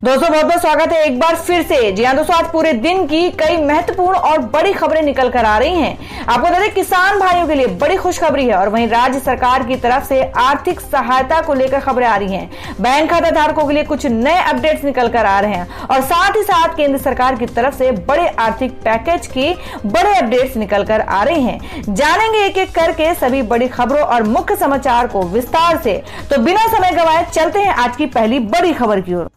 दोस्तों बहुत बहुत स्वागत है एक बार फिर से। जी हाँ दोस्तों, आज पूरे दिन की कई महत्वपूर्ण और बड़ी खबरें निकल कर आ रही हैं। आपको बता दें, किसान भाइयों के लिए बड़ी खुशखबरी है और वहीं राज्य सरकार की तरफ से आर्थिक सहायता को लेकर खबरें आ रही हैं। बैंक खाता धारकों के लिए कुछ नए अपडेट्स निकल कर आ रहे हैं और साथ ही साथ केंद्र सरकार की तरफ से बड़े आर्थिक पैकेज की बड़े अपडेट्स निकल कर आ रहे हैं। जानेंगे एक एक करके सभी बड़ी खबरों और मुख्य समाचार को विस्तार से। तो बिना समय गंवाए चलते हैं आज की पहली बड़ी खबर की ओर।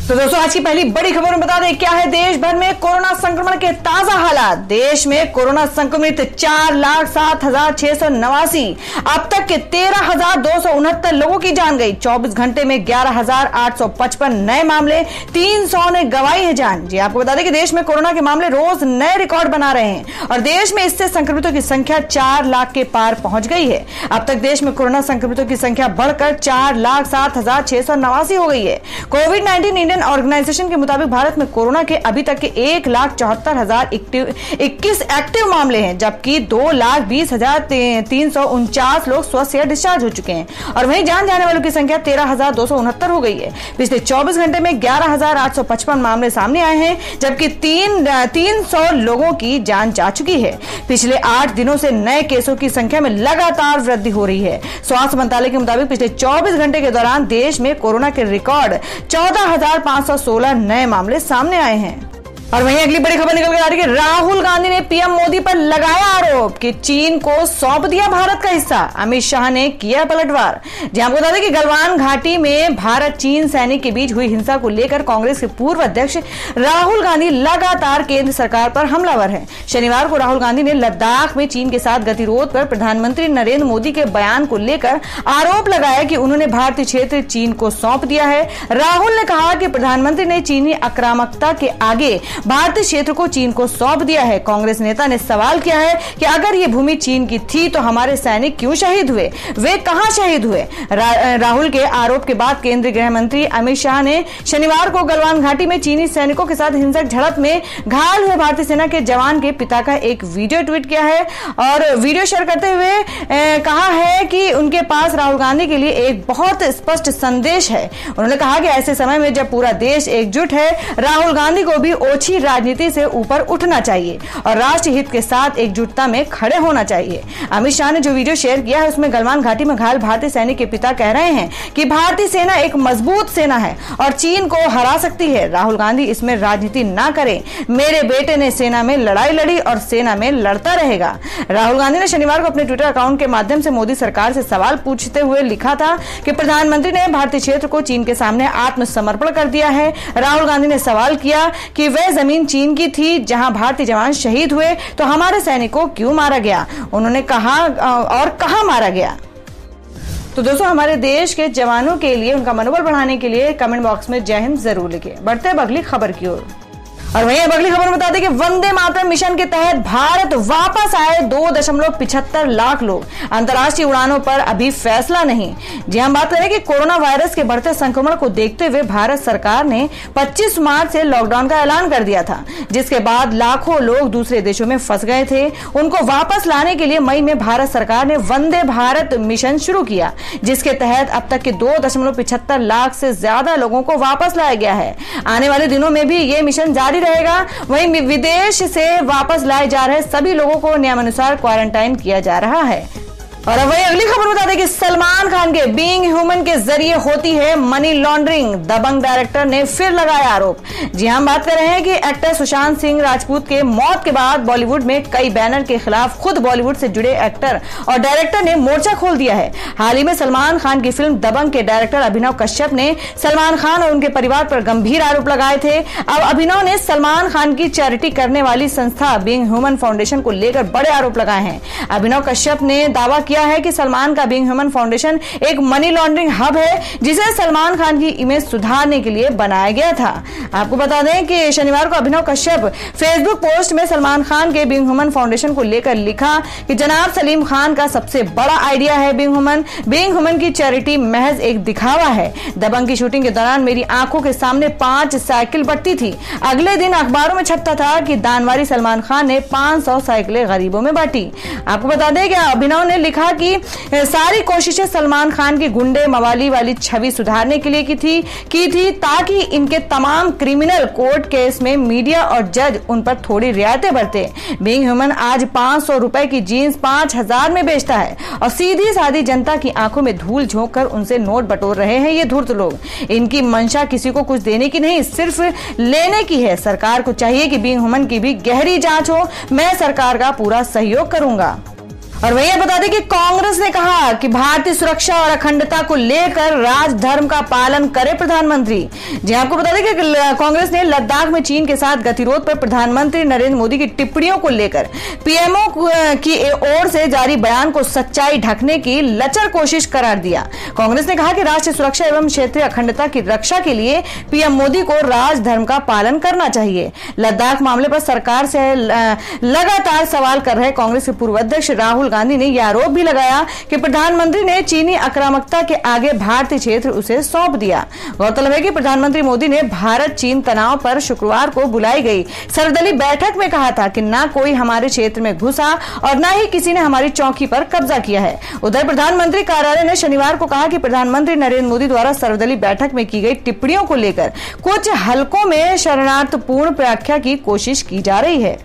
तो दोस्तों आज की पहली बड़ी खबर में बता दें क्या है देश भर में कोरोना संक्रमण के ताजा हालात। देश में कोरोना संक्रमित 4,07,689 अब तक के 13,269 लोगों की जान गई। 24 घंटे में 11,855 नए मामले, 300 ने गंवाई है जान। जी आपको बता दें कि देश में कोरोना के मामले रोज नए रिकॉर्ड बना रहे हैं और देश में इससे संक्रमितों की संख्या 4 लाख के पार पहुंच गई है। अब तक देश में कोरोना संक्रमितों की संख्या बढ़कर 4,07,689 हो गई है। कोविड-19 इंडियन ऑर्गेनाइजेशन के मुताबिक भारत में कोरोना के अभी तक के 1,74,021 एक्टिव मामले हैं, जबकि 2,20,349 लोग स्वस्थ या डिस्चार्ज हो चुके हैं और वहीं जान जाने वालों की संख्या 13,269 हो गई है। पिछले 24 घंटे में 11,855 मामले सामने आए हैं, जबकि 300 लोगों की जान जा चुकी है। पिछले 8 दिनों से नए केसों की संख्या में लगातार वृद्धि हो रही है। स्वास्थ्य मंत्रालय के मुताबिक पिछले 24 घंटे के दौरान देश में कोरोना के रिकॉर्ड 14,516 नए मामले सामने आए हैं। और वहीं अगली बड़ी खबर निकल कर आ रही है। राहुल गांधी ने पीएम मोदी पर लगाया आरोप कि चीन को सौंप दिया भारत का हिस्सा। अमित शाह ने किया पलटवार। जी आपको बता दें कि गलवान घाटी में भारत चीन सैनिक के बीच हुई हिंसा को लेकर कांग्रेस के पूर्व अध्यक्ष राहुल गांधी लगातार केंद्र सरकार पर हमलावर हैं। शनिवार को राहुल गांधी ने लद्दाख में चीन के साथ गतिरोध पर प्रधानमंत्री नरेंद्र मोदी के बयान को लेकर आरोप लगाया कि उन्होंने भारतीय क्षेत्र चीन को सौंप दिया है। राहुल ने कहा कि प्रधानमंत्री ने चीनी आक्रामकता के आगे भारतीय क्षेत्र को चीन को सौंप दिया है। कांग्रेस नेता ने सवाल किया है कि अगर ये भूमि चीन की थी तो हमारे सैनिक क्यों शहीद हुए, वे कहां शहीद हुए। राहुल के आरोप के बाद केंद्रीय गृह मंत्री अमित शाह ने शनिवार को गलवान घाटी में चीनी सैनिकों के साथ हिंसक झड़प में घायल हुए भारतीय सेना के जवान के पिता का एक वीडियो ट्वीट किया है और वीडियो शेयर करते हुए कहा है कि उनके पास राहुल गांधी के लिए एक बहुत स्पष्ट संदेश है। उन्होंने कहा कि ऐसे समय में जब पूरा देश एकजुट है, राहुल गांधी को भी ओछी राजनीति से ऊपर उठना चाहिए और राष्ट्र हित के साथ एकजुटता में खड़े होना चाहिए। अमित शाह ने जो वीडियो शेयर किया है उसमें गलवान घाटी में घायल भारतीय सैनिक के पिता कह रहे हैं कि भारतीय सेना एक मजबूत सेना है और चीन को हरा सकती है। राहुल गांधी इसमें राजनीति ना करें। मेरे बेटे ने सेना में लड़ाई लड़ी और सेना में लड़ता रहेगा। राहुल गांधी ने शनिवार को अपने ट्विटर अकाउंट के माध्यम से मोदी सरकार से सवाल पूछते हुए लिखा था कि प्रधानमंत्री ने भारतीय क्षेत्र को चीन के सामने आत्मसमर्पण कर दिया है। राहुल गांधी ने सवाल किया कि वह जमीन चीन की थी जहां भारतीय जवान शहीद हुए तो हमारे सैनिकों को क्यों मारा गया। उन्होंने कहा और कहां मारा गया। तो दोस्तों हमारे देश के जवानों के लिए उनका मनोबल बढ़ाने के लिए कमेंट बॉक्स में जय हिंद जरूर लिखिए। बढ़ते हैं अगली खबर की ओर। और वहीं अगली खबर बता दें कि वंदे मातरम मिशन के तहत भारत वापस आए 2.75 लाख लोग। अंतर्राष्ट्रीय उड़ानों पर अभी फैसला नहीं। जी हम बात करें कि कोरोना वायरस के बढ़ते संक्रमण को देखते हुए भारत सरकार ने 25 मार्च से लॉकडाउन का ऐलान कर दिया था, जिसके बाद लाखों लोग दूसरे देशों में फंस गए थे। उनको वापस लाने के लिए मई में भारत सरकार ने वंदे भारत मिशन शुरू किया, जिसके तहत अब तक के 2.75 लाख से ज्यादा लोगों को वापस लाया गया है। आने वाले दिनों में भी ये मिशन जारी रहेगा। वहीं विदेश से वापस लाए जा रहे सभी लोगों को नियमानुसार क्वारंटाइन किया जा रहा है। और वही अगली खबर बता दें कि सलमान खान के बीइंग ह्यूमन के जरिए होती है मनी लॉन्ड्रिंग। दबंग डायरेक्टर ने फिर लगाया आरोप। जी हम बात कर रहे हैं कि एक्टर सुशांत सिंह राजपूत के मौत के बाद बॉलीवुड में कई बैनर के खिलाफ खुद बॉलीवुड से जुड़े एक्टर और डायरेक्टर ने मोर्चा खोल दिया है। हाल ही में सलमान खान की फिल्म दबंग के डायरेक्टर अभिनव कश्यप ने सलमान खान और उनके परिवार पर गंभीर आरोप लगाए थे। अब अभिनव ने सलमान खान की चैरिटी करने वाली संस्था बीइंग ह्यूमन फाउंडेशन को लेकर बड़े आरोप लगाए हैं। अभिनव कश्यप ने दावा किया है कि सलमान का बीइंग ह्यूमन फाउंडेशन एक मनी लॉन्ड्रिंग हब है जिसे सलमान खान की इमेज सुधारने के लिए बनाया गया था। आपको बता दें कि शनिवार को अभिनव कश्यप फेसबुक पोस्ट में सलमान खान के बीइंग ह्यूमन फाउंडेशन को लेकर लिखा कि जनाब सलीम खान का सबसे बड़ा आइडिया है बीइंग ह्यूमन की चैरिटी महज एक दिखावा है। दबंग की शूटिंग के दौरान मेरी आंखों के सामने 5 साइकिल बटती थी। अगले दिन अखबारों में छपता था कि दानवारी सलमान खान ने 500 साइकिलें गरीबों में बांटी। आपको बता दें कि अभिनव ने लिखा कि सारी कोशिशें सलमान खान की गुंडे मवाली वाली छवि सुधारने के लिए की थी ताकि इनके तमाम क्रिमिनल कोर्ट केस में मीडिया और जज उन पर थोड़ी रियायतें बरते। बीइंग ह्यूमन आज 500 रुपए की जीन्स 5000 में बेचता है और सीधी सादी जनता की आंखों में धूल झोंक कर उनसे नोट बटोर रहे हैं ये धूर्त लोग। इनकी मंशा किसी को कुछ देने की नहीं, सिर्फ लेने की है। सरकार को चाहिए कि बीइंग ह्यूमन की भी गहरी जांच हो। मैं सरकार का पूरा सहयोग करूंगा। और वही बता दें कि कांग्रेस ने कहा कि भारतीय सुरक्षा और अखंडता को लेकर राजधर्म का पालन करे प्रधानमंत्री। जी आपको बता दें कि कांग्रेस ने लद्दाख में चीन के साथ गतिरोध पर प्रधानमंत्री नरेंद्र मोदी की टिप्पणियों को लेकर पीएमओ की ओर से जारी बयान को सच्चाई ढकने की लचर कोशिश करार दिया। कांग्रेस ने कहा कि राष्ट्रीय सुरक्षा एवं क्षेत्रीय अखंडता की रक्षा के लिए पीएम मोदी को राजधर्म का पालन करना चाहिए। लद्दाख मामले पर सरकार से लगातार सवाल कर रहे कांग्रेस के पूर्व अध्यक्ष राहुल गांधी ने यह आरोप भी लगाया कि प्रधानमंत्री ने चीनी आक्रामकता के आगे भारतीय क्षेत्र उसे सौंप दिया। गौरतलब है कि प्रधानमंत्री मोदी ने भारत चीन तनाव पर शुक्रवार को बुलाई गई सर्वदलीय बैठक में कहा था कि ना कोई हमारे क्षेत्र में घुसा और ना ही किसी ने हमारी चौकी पर कब्जा किया है। उधर प्रधानमंत्री कार्यालय ने शनिवार को कहा कि प्रधानमंत्री नरेंद्र मोदी द्वारा सर्वदलीय बैठक में की गई टिप्पणियों को लेकर कुछ हलकों में शरणार्थपूर्ण व्याख्या की कोशिश की जा रही है।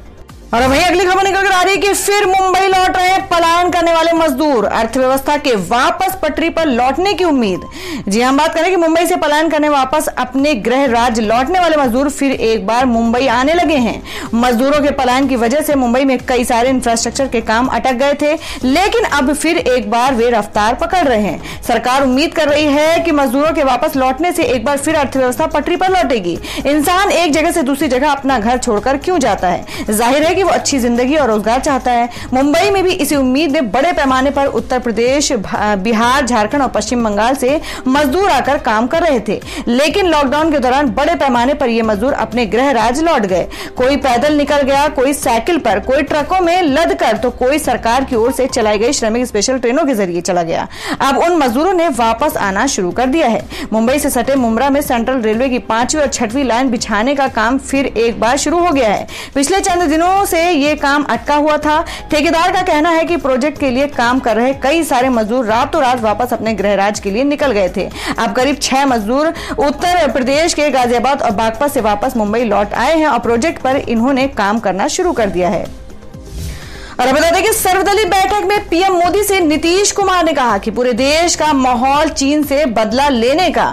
और वहीं अगली खबर निकल कर आ रही है कि फिर मुंबई लौट रहे पलायन करने वाले मजदूर, अर्थव्यवस्था के वापस पटरी पर लौटने की उम्मीद। जी हम बात करें कि मुंबई से पलायन करने वापस अपने गृह राज्य लौटने वाले मजदूर फिर एक बार मुंबई आने लगे हैं। मजदूरों के पलायन की वजह से मुंबई में कई सारे इंफ्रास्ट्रक्चर के काम अटक गए थे, लेकिन अब फिर एक बार वे रफ्तार पकड़ रहे हैं। सरकार उम्मीद कर रही है कि मजदूरों के वापस लौटने से एक बार फिर अर्थव्यवस्था पटरी पर लौटेगी। इंसान एक जगह से दूसरी जगह अपना घर छोड़कर क्यों जाता है? जाहिर है कि वो अच्छी जिंदगी और रोजगार चाहता है। मुंबई में भी इसी उम्मीद में बड़े पैमाने पर उत्तर प्रदेश, बिहार, झारखंड और पश्चिम बंगाल से मजदूर आकर काम कर रहे थे, लेकिन लॉकडाउन के दौरान बड़े पैमाने पर ये मजदूर अपने गृह राज्य लौट गए। कोई पैदल निकल गया, कोई साइकिल पर, कोई ट्रकों में लद कर, तो कोई सरकार की ओर से चलाई गई श्रमिक स्पेशल ट्रेनों के जरिए चला गया। अब उन मजदूरों ने वापस आना शुरू कर दिया है। मुंबई से सटे मुंब्रा में सेंट्रल रेलवे की 5वीं और 6वीं लाइन बिछाने का काम फिर एक बार शुरू हो गया है। पिछले चंद दिनों से ये काम अटका हुआ था। ठेकेदार का कहना है कि प्रोजेक्ट के लिए काम कर रहे कई सारे मजदूर रातों रात वापस अपने गृह राज्य के लिए निकल गए थे। अब करीब 6 मजदूर उत्तर प्रदेश के गाजियाबाद और बागपत से वापस मुंबई लौट आए हैं और प्रोजेक्ट पर इन्होंने काम करना शुरू कर दिया है। और बता दें कि सर्वदलीय बैठक में पीएम मोदी से नीतीश कुमार ने कहा कि पूरे देश का माहौल चीन से बदला लेने का।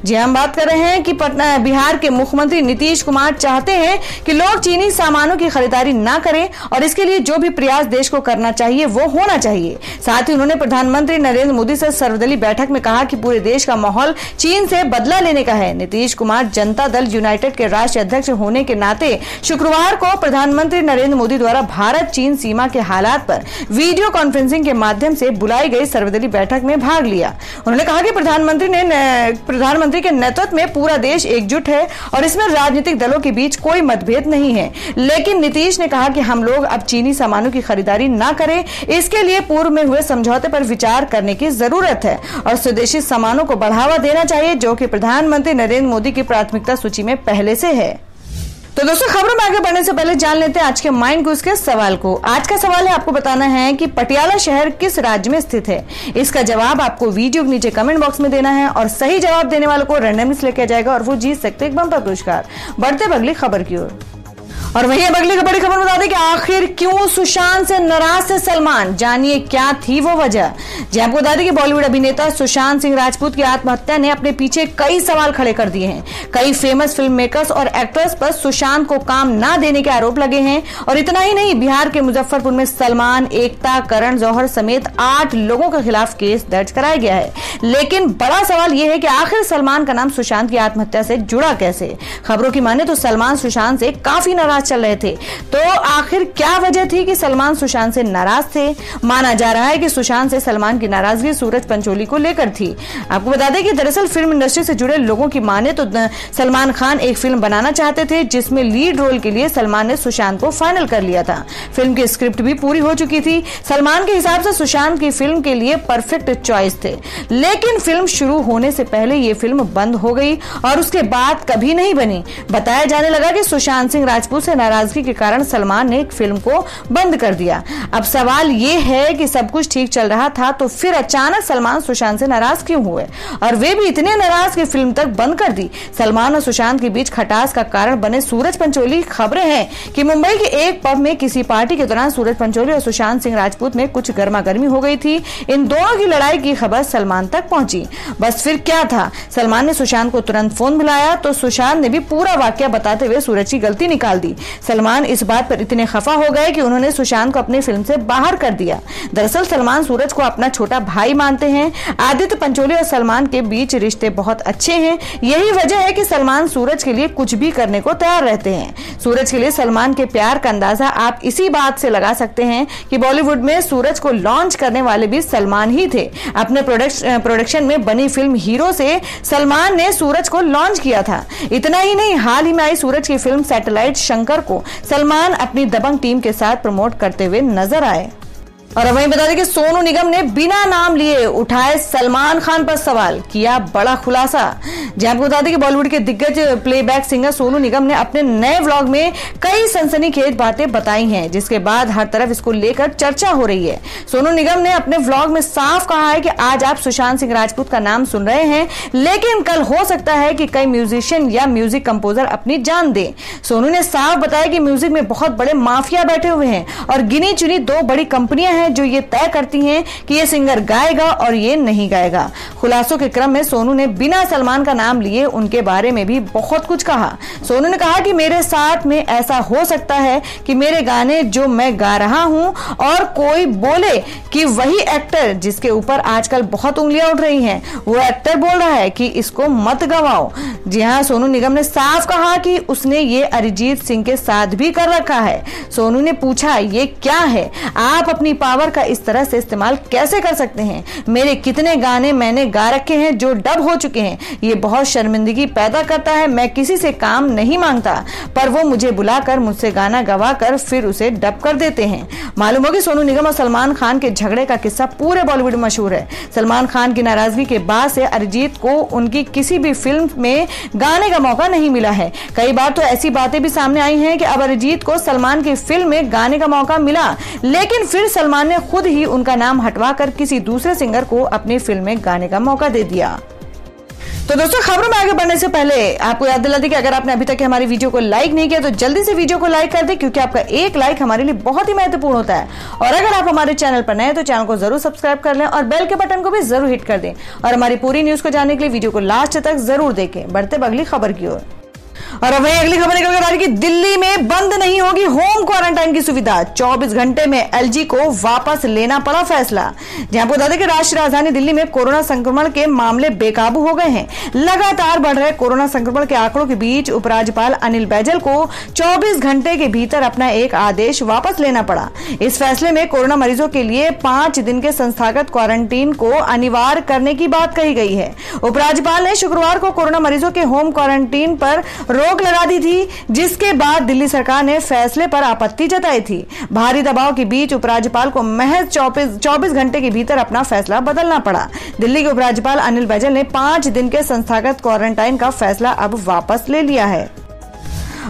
जी हम बात कर रहे हैं कि बिहार के मुख्यमंत्री नीतीश कुमार चाहते हैं कि लोग चीनी सामानों की खरीदारी ना करें और इसके लिए जो भी प्रयास देश को करना चाहिए वो होना चाहिए। साथ ही उन्होंने प्रधानमंत्री नरेंद्र मोदी से सर्वदलीय बैठक में कहा कि पूरे देश का माहौल चीन से बदला लेने का है। नीतीश कुमार जनता दल यूनाइटेड के राष्ट्रीय अध्यक्ष होने के नाते शुक्रवार को प्रधानमंत्री नरेंद्र मोदी द्वारा भारत चीन सीमा के हालात पर वीडियो कॉन्फ्रेंसिंग के माध्यम से बुलाई गई सर्वदलीय बैठक में भाग लिया। उन्होंने कहा कि प्रधानमंत्री के नेतृत्व में पूरा देश एकजुट है और इसमें राजनीतिक दलों के बीच कोई मतभेद नहीं है। लेकिन नीतीश ने कहा कि हम लोग अब चीनी सामानों की खरीदारी ना करें, इसके लिए पूर्व में हुए समझौते पर विचार करने की जरूरत है और स्वदेशी सामानों को बढ़ावा देना चाहिए, जो कि प्रधानमंत्री नरेंद्र मोदी की प्राथमिकता सूची में पहले से है। तो दोस्तों, खबरों में आगे बढ़ने से पहले जान लेते हैं आज के माइंड क्विज के सवाल को। आज का सवाल है, आपको बताना है कि पटियाला शहर किस राज्य में स्थित है। इसका जवाब आपको वीडियो के नीचे कमेंट बॉक्स में देना है और सही जवाब देने वालों को रैंडमली सिलेक्ट किया जाएगा और वो जीत सकते एक बम्पर पुरस्कार। बढ़ते अगली खबर की ओर। और वहीं अब अगली बड़ी खबर बता दें कि आखिर क्यों सुशांत से नाराज थे सलमान, जानिए क्या थी वो वजह। जी आपको बता दें कि बॉलीवुड अभिनेता सुशांत सिंह राजपूत की आत्महत्या ने अपने पीछे कई सवाल खड़े कर दिए हैं। कई फेमस फिल्म मेकर्स और एक्टर्स पर सुशांत को काम ना देने के आरोप लगे हैं और इतना ही नहीं, बिहार के मुजफ्फरपुर में सलमान, एकता, करण जौहर समेत 8 लोगों के खिलाफ केस दर्ज कराया गया है। लेकिन बड़ा सवाल यह है कि आखिर सलमान का नाम सुशांत की आत्महत्या से जुड़ा कैसे। खबरों की माने तो सलमान सुशांत से काफी नाराज विवाद चल रहे थे। तो आखिर क्या वजह थी कि सलमान सुशांत से नाराज थे? माना जा रहा है कि सुशांत से सलमान की नाराजगी सूरज पंचोली को लेकर थी। आपको बता दें कि दरअसल फिल्म इंडस्ट्री से जुड़े लोगों की माने तो सलमान खान एक फिल्म बनाना चाहते थे, जिसमें लीड रोल के लिए सलमान ने सुशांत को फाइनल कर लिया था। फिल्म की स्क्रिप्ट भी पूरी हो चुकी थी। सलमान के हिसाब से सुशांत की फिल्म के लिए परफेक्ट चॉइस थे, लेकिन फिल्म शुरू होने से पहले ये फिल्म बंद हो गई और उसके बाद कभी नहीं बनी। बताया जाने लगा कि सुशांत सिंह राजपूत से नाराजगी के कारण सलमान ने फिल्म को बंद कर दिया। अब सवाल ये है कि सब कुछ ठीक चल रहा था तो फिर अचानक सलमान सुशांत से नाराज क्यों हुए, और वे भी इतने नाराज कि फिल्म तक बंद कर दी। सलमान और सुशांत के बीच खटास का कारण बने सूरज पंचोली। खबरें हैं कि मुंबई के एक पब में किसी पार्टी के दौरान सूरज पंचोली और सुशांत सिंह राजपूत में कुछ गर्मागर्मी हो गई थी। इन दोनों की लड़ाई की खबर सलमान तक पहुंची। बस फिर क्या था, सलमान ने सुशांत को तुरंत फोन मिलाया तो सुशांत ने भी पूरा वाकया बताते हुए सूरज की गलती निकाल दी। सलमान इस बात पर इतने खफा हो गए कि उन्होंने सुशांत को अपनी फिल्म से बाहर कर दिया। दरअसल सलमान सूरज को अपना छोटा भाई मानते हैं। आदित्य पंचोली और सलमान के बीच रिश्ते बहुत अच्छे हैं। यही वजह है कि सलमान सूरज के लिए कुछ भी करने को तैयार रहते हैं। सूरज के लिए सलमान के प्यार का अंदाजा आप इसी बात से लगा सकते हैं कि बॉलीवुड में सूरज को लॉन्च करने वाले भी सलमान ही थे। अपने प्रोडक्शन में बनी फिल्म हीरो से सलमान ने सूरज को लॉन्च किया था। इतना ही नहीं, हाल ही में आई सूरज की फिल्म सैटेलाइट शंकर को सलमान अपनी दबंग टीम के साथ प्रमोट करते हुए नजर आए। और वहीं बता दें कि सोनू निगम ने बिना नाम लिए उठाए सलमान खान पर सवाल, किया बड़ा खुलासा। जी आपको बता दें कि बॉलीवुड के दिग्गज प्लेबैक सिंगर सोनू निगम ने अपने नए व्लॉग में कई सनसनीखेज बातें बताई हैं, जिसके बाद हर तरफ इसको लेकर चर्चा हो रही है। सोनू निगम ने अपने व्लॉग में साफ कहा है कि आज आप सुशांत सिंह राजपूत का नाम सुन रहे हैं, लेकिन कल हो सकता है कि कई म्यूजिशियन या म्यूजिक कंपोजर अपनी जान दें। सोनू ने साफ बताया कि म्यूजिक में बहुत बड़े माफिया बैठे हुए हैं और गिनी चुनी 2 बड़ी कंपनियां जो ये तय करती हैं कि ये सिंगर गाएगा और ये नहीं गाएगा। खुलासों के क्रम में सोनू ने बिना सलमान का नाम लिए उनके बारे में भी बहुत कुछ कहा। सोनू ने कहा कि मेरे साथ में ऐसा हो सकता है कि मेरे गाने जो मैं गा रहा हूं और कोई बोले कि वही एक्टर जिसके ऊपर आजकल बहुत उंगलियां उठ रही हैं, वो एक्टर बोल रहा है कि इसको मत गवाओ। जी हाँ, सोनू निगम ने साफ कहा कि उसने ये अरिजीत सिंह के साथ भी कर रखा है। सोनू ने पूछा, ये क्या है, आप अपनी पावर का इस तरह से इस्तेमाल कैसे कर सकते हैं? मेरे कितने गाने मैंने गा रखे हैं जो डब हो चुके हैं। ये बहुत शर्मिंदगी पैदा करता है। मैं किसी से काम नहीं मांगता, पर वो मुझे बुलाकर मुझसे गाना गवा कर फिर उसे डब कर देते हैं। मालूम हो कि सोनू निगम और सलमान खान के झगड़े का किस्सा पूरे बॉलीवुड में मशहूर है। सलमान खान की नाराजगी के बाद से अरिजीत को उनकी किसी भी फिल्म में गाने का मौका नहीं मिला है। कई बार तो ऐसी बातें भी सामने आई हैं कि अब अरिजीत को सलमान की फिल्म में गाने का मौका मिला, लेकिन फिर सलमान ने खुद ही उनका नाम हटवाकर किसी दूसरे सिंगर को अपनी फिल्म में गाने का मौका दे दिया। तो दोस्तों, खबरों में आगे बढ़ने से पहले आपको याद दिला दें कि अगर आपने अभी तक हमारी वीडियो को लाइक नहीं किया तो जल्दी से वीडियो को लाइक कर दें, क्योंकि आपका एक लाइक हमारे लिए बहुत ही महत्वपूर्ण होता है। और अगर आप हमारे चैनल पर नए हैं तो चैनल को जरूर सब्सक्राइब कर लें और बेल के बटन को भी जरूर हिट कर दें। और हमारी पूरी न्यूज को जानने के लिए वीडियो को लास्ट तक जरूर देखें। बढ़ते अगली खबर की ओर। और अब वही अगली खबर निकल कर आ रही कि दिल्ली में बंद नहीं होगी होम क्वारंटाइन की सुविधा। 24 घंटे में एलजी को वापस लेना पड़ा फैसला। जहां बता दें कि राष्ट्रीय राजधानी दिल्ली में कोरोना संक्रमण के मामले बेकाबू हो गए हैं। लगातार बढ़ रहे कोरोना संक्रमण के आंकड़ों के बीच उपराज्यपाल अनिल बैजल को 24 घंटे के भीतर अपना एक आदेश वापस लेना पड़ा। इस फैसले में कोरोना मरीजों के लिए 5 दिन के संस्थागत क्वारंटीन को अनिवार्य करने की बात कही गई है। उपराज्यपाल ने शुक्रवार को कोरोना मरीजों के होम क्वारंटीन पर रोक लगा दी थी, जिसके बाद दिल्ली सरकार ने फैसले पर आपत्ति जताई थी। भारी दबाव के बीच उपराज्यपाल को महज 24 घंटे के भीतर अपना फैसला बदलना पड़ा। दिल्ली के उपराज्यपाल अनिल बैजल ने 5 दिन के संस्थागत क्वारंटाइन का फैसला अब वापस ले लिया है।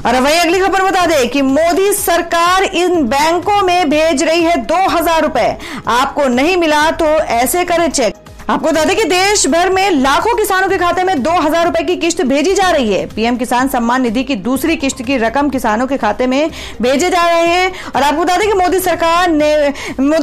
और वही अगली खबर बता दें कि मोदी सरकार इन बैंकों में भेज रही है 2000 रुपए। आपको नहीं मिला तो ऐसे करें चेक। आपको बता दें कि देश भर में लाखों किसानों के खाते में 2000 रुपए की किस्त भेजी जा रही है। पीएम किसान सम्मान निधि की दूसरी किस्त की रकम किसानों के खाते में भेजे जा रहे हैं। और आपको बता दें कि मोदी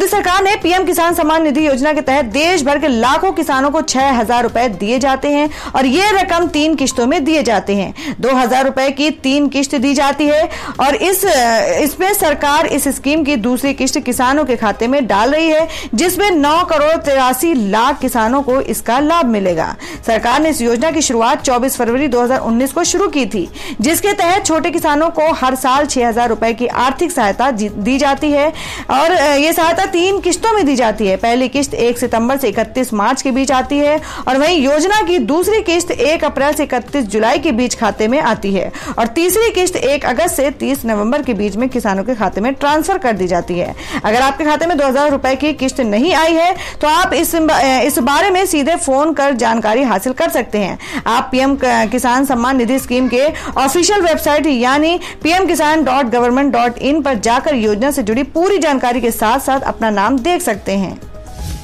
सरकार ने पीएम किसान सम्मान निधि योजना के तहत देश भर के लाखों किसानों को 6000 रुपए दिए जाते हैं और ये रकम 3 किस्तों में दिए जाते हैं। 2000 रुपए की 3 किस्त दी जाती है और इसमें सरकार इस स्कीम की दूसरी किस्त किसानों के खाते में डाल रही है, जिसमें 9 करोड़ 83 लाख किसानों को इसका लाभ मिलेगा। सरकार ने इस योजना की शुरुआत 24 फरवरी 2019 को शुरू की थी, जिसके तहत छोटे किसानों को हर साल 6,000 रुपए की आर्थिक सहायता दी जाती है और ये सहायता 3 किस्तों में दी जाती है। पहली किस्त 1 सितंबर से 31 मार्च के बीच आती है और वहीं योजना की दूसरी किस्त 1 अप्रैल से 31 जुलाई के बीच खाते में आती है और तीसरी किस्त 1 अगस्त से 30 नवंबर के बीच में किसानों के खाते में ट्रांसफर कर दी जाती है। अगर आपके खाते में 2,000 रुपए की किस्त नहीं आई है तो आप इस बारे में सीधे फोन कर जानकारी हासिल कर सकते हैं। आप पीएम किसान सम्मान निधि स्कीम के ऑफिशियल वेबसाइट यानी pmkisan.government.in पर जाकर योजना से जुड़ी पूरी जानकारी के साथ साथ अपना नाम देख सकते हैं।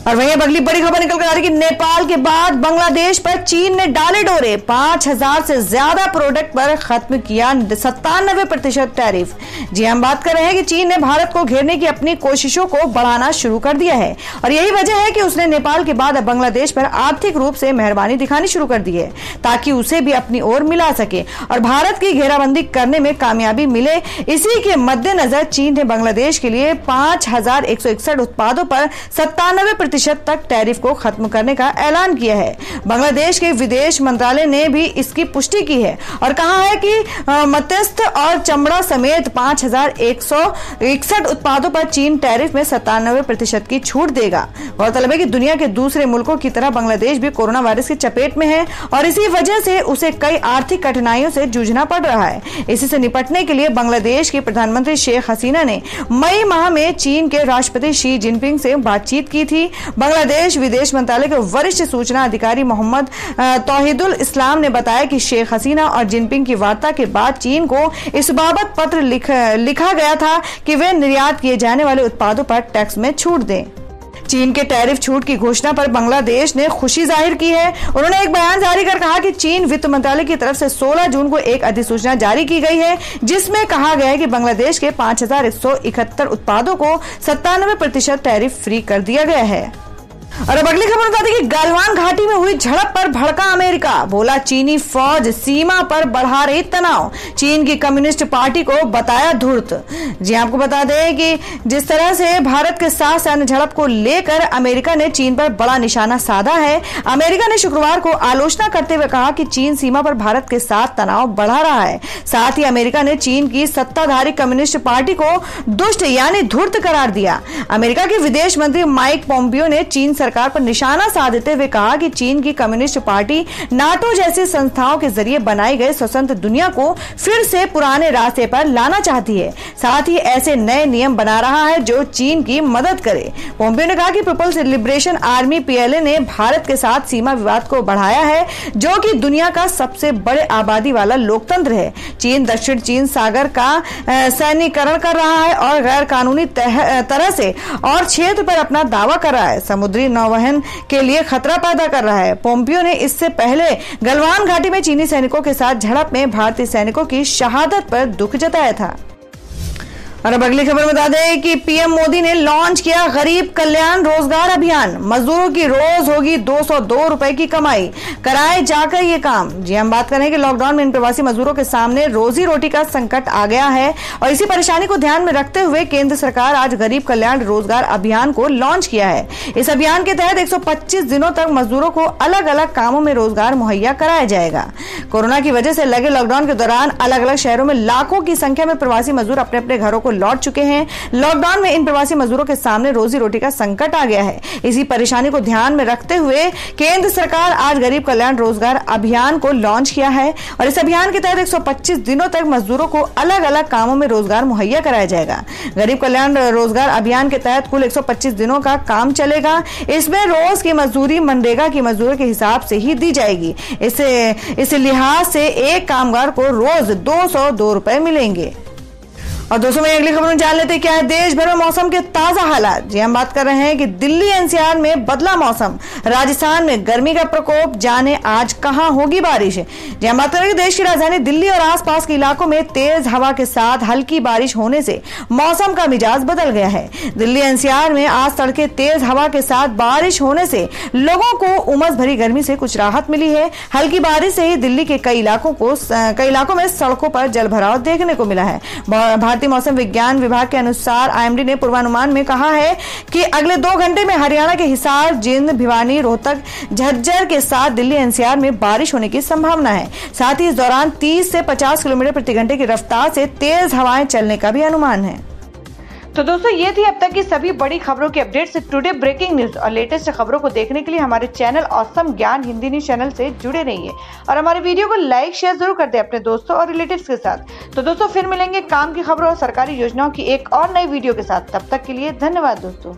और वहीं अगली बड़ी खबर निकल कर आ रही है कि नेपाल के बाद बांग्लादेश पर चीन ने डाले डोरे। 5,000 से ज्यादा प्रोडक्ट पर खत्म किया 97% टैरिफ। जी हम बात कर रहे हैं कि चीन ने भारत को घेरने की अपनी कोशिशों को बढ़ाना शुरू कर दिया है और यही वजह है कि उसने नेपाल के बाद अब बांग्लादेश पर आर्थिक रूप से मेहरबानी दिखानी शुरू कर दी है ताकि उसे भी अपनी ओर मिला सके और भारत की घेराबंदी करने में कामयाबी मिले। इसी के मद्देनजर चीन ने बांग्लादेश के लिए 5,161 उत्पादों पर 97% तक टैरिफ को खत्म करने का ऐलान किया है। बांग्लादेश के विदेश मंत्रालय ने भी इसकी पुष्टि की है और कहा है कि मत्स्य और चमड़ा समेत 5,161 उत्पादों पर चीन टैरिफ में 97% की छूट देगा। गौरतलब है कि दुनिया के दूसरे मुल्कों की तरह बांग्लादेश भी कोरोना वायरस की चपेट में है और इसी वजह से उसे कई आर्थिक कठिनाइयों से जूझना पड़ रहा है। इसी से निपटने के लिए बांग्लादेश की प्रधानमंत्री शेख हसीना ने मई माह में चीन के राष्ट्रपति शी जिनपिंग से बातचीत की थी। बांग्लादेश विदेश मंत्रालय के वरिष्ठ सूचना अधिकारी मोहम्मद तौहीदुल इस्लाम ने बताया कि शेख हसीना और जिनपिंग की वार्ता के बाद चीन को इस बाबत पत्र लिखा गया था कि वे निर्यात किए जाने वाले उत्पादों पर टैक्स में छूट दें। चीन के टैरिफ छूट की घोषणा पर बांग्लादेश ने खुशी जाहिर की है। उन्होंने एक बयान जारी कर कहा कि चीन वित्त मंत्रालय की तरफ से 16 जून को एक अधिसूचना जारी की गई है जिसमें कहा गया है कि बांग्लादेश के 5,171 उत्पादों को 97% टैरिफ फ्री कर दिया गया है। और अब अगली खबर बताते हैं कि गलवान घाटी में हुई झड़प पर भड़का अमेरिका। बोला चीनी फौज सीमा पर बढ़ा रही तनाव, चीन की कम्युनिस्ट पार्टी को बताया धूर्त। जी आपको बता दें कि जिस तरह से भारत के साथ सैन्य झड़प को लेकर अमेरिका ने चीन पर बड़ा निशाना साधा है। अमेरिका ने शुक्रवार को आलोचना करते हुए कहा कि चीन सीमा पर भारत के साथ तनाव बढ़ा रहा है। साथ ही अमेरिका ने चीन की सत्ताधारी कम्युनिस्ट पार्टी को दुष्ट यानी धूर्त करार दिया। अमेरिका के विदेश मंत्री माइक पोम्पियो ने चीन सरकार पर निशाना साधते हुए कहा कि चीन की कम्युनिस्ट पार्टी नाटो जैसी संस्थाओं के जरिए बनाई गई स्वतंत्र दुनिया को फिर से पुराने रास्ते पर लाना चाहती है, साथ ही ऐसे नए नियम बना रहा है जो चीन की मदद करे। पोम्पियो ने कहा कि पीपल्स लिबरेशन आर्मी PLA ने भारत के साथ सीमा विवाद को बढ़ाया है जो कि दुनिया का सबसे बड़े आबादी वाला लोकतंत्र है। चीन दक्षिण चीन सागर का सैन्यीकरण कर रहा है और गैर कानूनी तरह से और क्षेत्र पर अपना दावा कर रहा है, समुद्री नौवहन के लिए खतरा पैदा कर रहा है। पोम्पियो ने इससे पहले गलवान घाटी में चीनी सैनिकों के साथ झड़प में भारतीय सैनिकों की शहादत पर दुख जताया था। और अब अगली खबर बता दें कि पीएम मोदी ने लॉन्च किया गरीब कल्याण रोजगार अभियान। मजदूरों की रोज होगी 202 रुपए की कमाई, कराए जाकर ये काम। जी हम बात करें कि लॉकडाउन में इन प्रवासी मजदूरों के सामने रोजी रोटी का संकट आ गया है और इसी परेशानी को ध्यान में रखते हुए केंद्र सरकार आज गरीब कल्याण रोजगार अभियान को लॉन्च किया है। इस अभियान के तहत 125 दिनों तक मजदूरों को अलग अलग कामों में रोजगार मुहैया कराया जाएगा। कोरोना की वजह से लगे लॉकडाउन के दौरान अलग अलग शहरों में लाखों की संख्या में प्रवासी मजदूर अपने अपने घरों को लौट चुके हैं। लॉकडाउन में इन प्रवासी मजदूरों के सामने रोजी रोटी का संकट आ गया है। इसी परेशानी को ध्यान में रखते हुए केंद्र सरकार आज गरीब कल्याण रोजगार अभियान को लॉन्च किया है और इस अभियान के तहत 125 दिनों तक मजदूरों को अलग अलग कामों में रोजगार मुहैया कराया जाएगा। गरीब कल्याण रोजगार अभियान के तहत कुल 125 दिनों का काम चलेगा। इसमें रोज की मजदूरी मनरेगा की मजदूरी के हिसाब से ही दी जाएगी। इस लिहाज से एक कामगार को रोज 202 रुपए मिलेंगे। और दोस्तों में अगली खबर में जान लेते हैं क्या है देश भर में मौसम के ताजा हालात। जी हम बात कर रहे हैं कि दिल्ली NCR में बदला मौसम, राजस्थान में गर्मी का प्रकोप, जाने आज कहां होगी बारिश। जी हम बात कर रहे हैं कि देश की राजधानी दिल्ली और आसपास के इलाकों में तेज हवा के साथ हल्की बारिश होने से मौसम का मिजाज बदल गया है। दिल्ली NCR में आज तड़के तेज हवा के साथ बारिश होने से लोगों को उमस भरी गर्मी से कुछ राहत मिली है। हल्की बारिश से ही दिल्ली के कई इलाकों में सड़कों पर जलभराव देखने को मिला है। भारतीय मौसम विज्ञान विभाग के अनुसार IMD ने पूर्वानुमान में कहा है कि अगले 2 घंटे में हरियाणा के हिसार, जिंद, भिवानी, राजधानी रोहतक, झज्जर के साथ दिल्ली एनसीआर में बारिश होने की संभावना है। साथ ही इस दौरान 30 से 50 किलोमीटर प्रति घंटे की रफ्तार से तेज हवाएं चलने का भी अनुमान है। तो दोस्तों, ये थी अब तक की सभी बड़ी खबरों की अपडेट्स। टुडे ब्रेकिंग न्यूज और लेटेस्ट खबरों को देखने के लिए हमारे चैनल ऑसम ज्ञान हिंदी न्यूज चैनल से जुड़े रहिए और हमारे वीडियो को लाइक शेयर जरूर कर दें अपने दोस्तों और रिलेटिव्स के साथ। तो दोस्तों, फिर मिलेंगे काम की खबरों और सरकारी योजनाओं की एक और नई वीडियो के साथ। तब तक के लिए धन्यवाद दोस्तों।